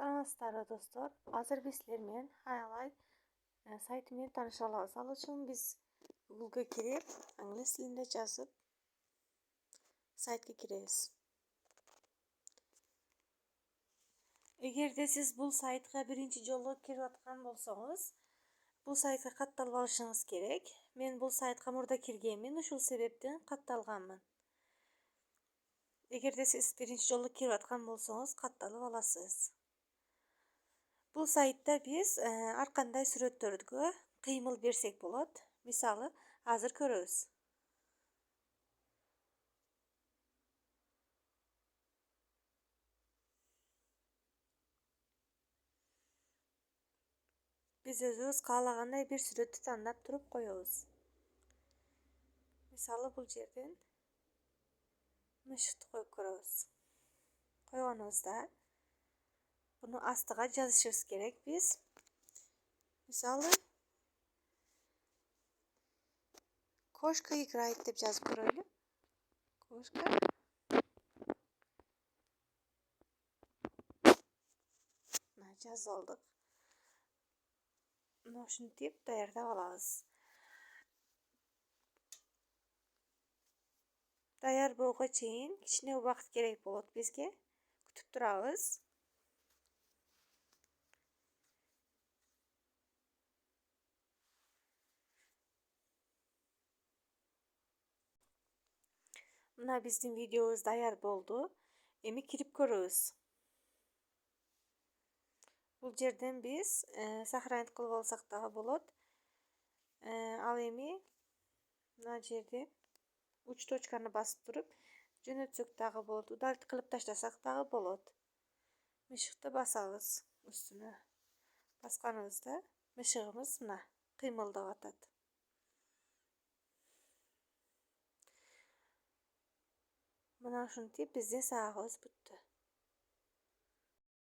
Саламатсыздарбы достор. Азыр биз силер менен Highlight сайты менен тааныша алабыз. Ал үчүн биз Google'га кирип, англис тилинде жазып сайтка киребиз. Эгерде сиз бул сайтка биринчи жолу кирип аткан болсоңуз, бул сайтка катталып алышыңыз керек. Мен бул сайтка мурда киргенмин, ушул себептен катталганмын. Эгерде сиз биринчи жолу кирип аткан болсоңуз, катталып аласыз. Бул сайтта биз ар кандай сүрөттөргө кыймыл берсек болот. Мисалы, азыр көрөбүз. Биз өзүбүз каалагандай бир сүрөттү тандап туруп коебуз. Мисалы, бул жерден мышыкты коюп көрөбүз. Койгонубузда буну астыга жазышыбыз керек биз. Мисалы, кошка играет деп жазып көрөлү. Кошка жазып алдык. Ушинтип даярдап алабыз. Даяр болгонго чейин кичине убакыт керек болот бизге. Күтүп турабыз. Мына биздин видеобуз даяр болду. Эми кирип көрөбүз. Бул жерден биз сохранить кылып алсак дагы болот. Ал эми мына жерде 3 точканы басып туруп жөнөтсөк дагы болот. Удалить кылып таштасак дагы болот. Мышыкты басабыз үстүнө. Басканыбызда мышыгыбыз мына кыймылдап атат. Мына ушинтип биздин сабагыбыз бүттү.